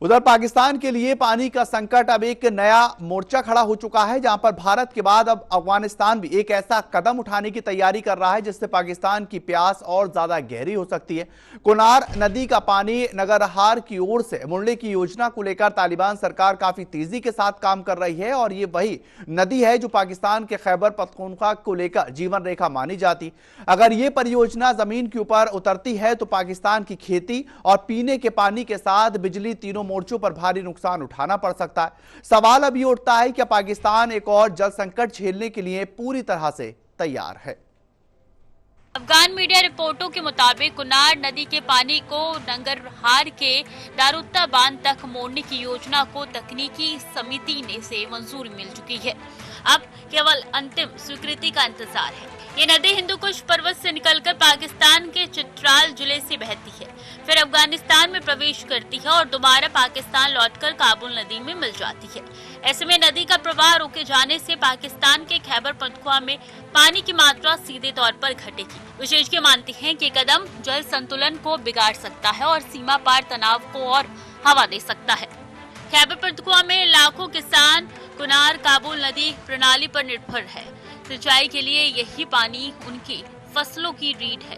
उधर पाकिस्तान के लिए पानी का संकट अब एक नया मोर्चा खड़ा हो चुका है, जहां पर भारत के बाद अब अफगानिस्तान भी एक ऐसा कदम उठाने की तैयारी कर रहा है जिससे पाकिस्तान की प्यास और ज्यादा गहरी हो सकती है। कुनार नदी का पानी नगरहार की ओर से मुड़ने की योजना को लेकर तालिबान सरकार काफी तेजी के साथ काम कर रही है और ये वही नदी है जो पाकिस्तान के खैबर पख्तूनख्वा को लेकर जीवन रेखा मानी जाती। अगर ये परियोजना जमीन के ऊपर उतरती है तो पाकिस्तान की खेती और पीने के पानी के साथ बिजली तीनों मोर्चों पर भारी नुकसान उठाना पड़ सकता है। सवाल अब ये उठता है कि पाकिस्तान एक और जल संकट झेलने के लिए पूरी तरह से तैयार है। अफगान मीडिया रिपोर्टों के मुताबिक कुनार नदी के पानी को नंगरहार के दारुत्ता बांध तक मोड़ने की योजना को तकनीकी समिति ने से मंजूरी मिल चुकी है। अब केवल अंतिम स्वीकृति का इंतजार है। ये नदी हिंदुकुश पर्वत से निकलकर पाकिस्तान के चित्राल जिले से बहती है, फिर अफगानिस्तान में प्रवेश करती है और दोबारा पाकिस्तान लौटकर काबुल नदी में मिल जाती है। ऐसे में नदी का प्रवाह रोके जाने से पाकिस्तान के खैबर पख्तूनख्वा में पानी की मात्रा सीधे तौर पर घटेगी। विशेषज्ञ मानते हैं कि कदम जल संतुलन को बिगाड़ सकता है और सीमा पार तनाव को और हवा दे सकता है। खैबर पख्तूनख्वा में लाखों किसान कुनार काबुल नदी प्रणाली पर निर्भर है। सिंचाई के लिए यही पानी उनकी फसलों की रीढ़ है।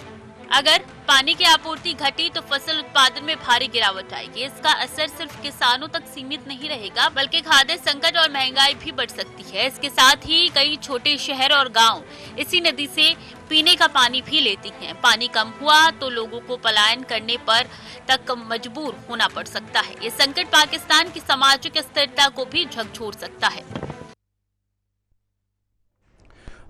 अगर पानी की आपूर्ति घटी तो फसल उत्पादन में भारी गिरावट आएगी। इसका असर सिर्फ किसानों तक सीमित नहीं रहेगा, बल्कि खाद्य संकट और महंगाई भी बढ़ सकती है। इसके साथ ही कई छोटे शहर और गांव इसी नदी से पीने का पानी भी लेती हैं। पानी कम हुआ तो लोगों को पलायन करने पर तक मजबूर होना पड़ सकता है। ये संकट पाकिस्तान की सामाजिक स्थिरता को भी झकझोर सकता है।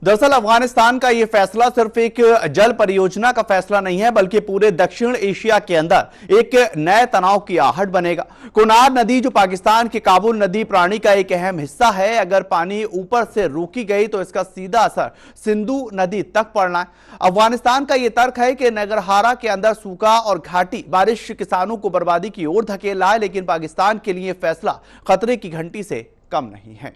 दरअसल अफगानिस्तान का यह फैसला सिर्फ एक जल परियोजना का फैसला नहीं है, बल्कि पूरे दक्षिण एशिया के अंदर एक नए तनाव की आहट बनेगा। कुनार नदी जो पाकिस्तान की काबुल नदी प्रणाली का एक अहम हिस्सा है, अगर पानी ऊपर से रोकी गई तो इसका सीधा असर सिंधु नदी तक पड़ना है। अफगानिस्तान का यह तर्क है कि नगरहारा के अंदर सूखा और घाटी बारिश किसानों को बर्बादी की ओर धकेल रहा है, लेकिन पाकिस्तान के लिए फैसला खतरे की घंटी से कम नहीं है।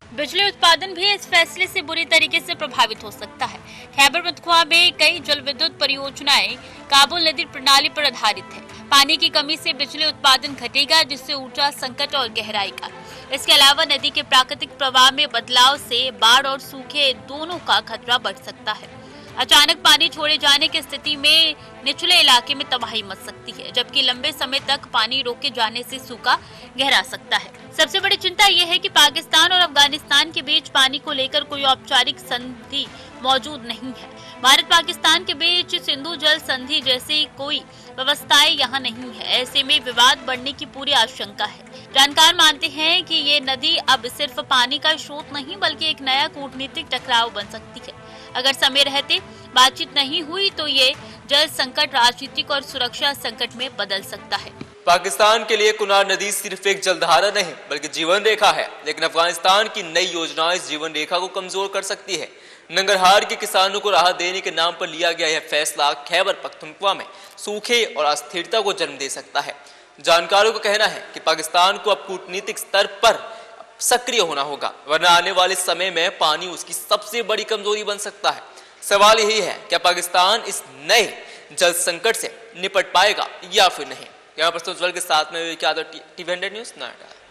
बिजली उत्पादन भी इस फैसले से बुरी तरीके से प्रभावित हो सकता है। खैबर पख्तूनख्वा में कई जल विद्युत परियोजनाएं काबुल नदी प्रणाली पर आधारित है। पानी की कमी से बिजली उत्पादन घटेगा, जिससे ऊर्जा संकट और गहराएगा। इसके अलावा नदी के प्राकृतिक प्रवाह में बदलाव से बाढ़ और सूखे दोनों का खतरा बढ़ सकता है। अचानक पानी छोड़े जाने की स्थिति में निचले इलाके में तबाही मच सकती है, जबकि लंबे समय तक पानी रोके जाने से सूखा गहरा सकता है। सबसे बड़ी चिंता यह है कि पाकिस्तान और अफगानिस्तान के बीच पानी को लेकर कोई औपचारिक संधि मौजूद नहीं है। भारत पाकिस्तान के बीच सिंधु जल संधि जैसी कोई व्यवस्थाएं यहाँ नहीं है। ऐसे में विवाद बढ़ने की पूरी आशंका है। जानकार मानते हैं कि ये नदी अब सिर्फ पानी का स्रोत नहीं, बल्कि एक नया कूटनीतिक टकराव बन सकती है। अगर समय रहते बातचीत नहीं हुई तो ये जल संकट राजनीतिक और सुरक्षा संकट में बदल सकता है। पाकिस्तान के लिए कुनार नदी सिर्फ एक जलधारा नहीं, बल्कि जीवन रेखा है। लेकिन अफगानिस्तान की नई योजनाएं इस जीवन रेखा को कमजोर कर सकती है। नंगरहार के किसानों को राहत देने के नाम पर लिया गया यह फैसला खैबर पख्तूनख्वा में सूखे और अस्थिरता को जन्म दे सकता है। जानकारों का कहना है कि पाकिस्तान को अब कूटनीतिक स्तर पर सक्रिय होना होगा, वरना आने वाले समय में पानी उसकी सबसे बड़ी कमजोरी बन सकता है। सवाल यही है, क्या पाकिस्तान इस नए जल संकट से निपट पाएगा या फिर नहीं। यहाँ पर के साथ में टीवी 100 न्यूज़ नोएडा।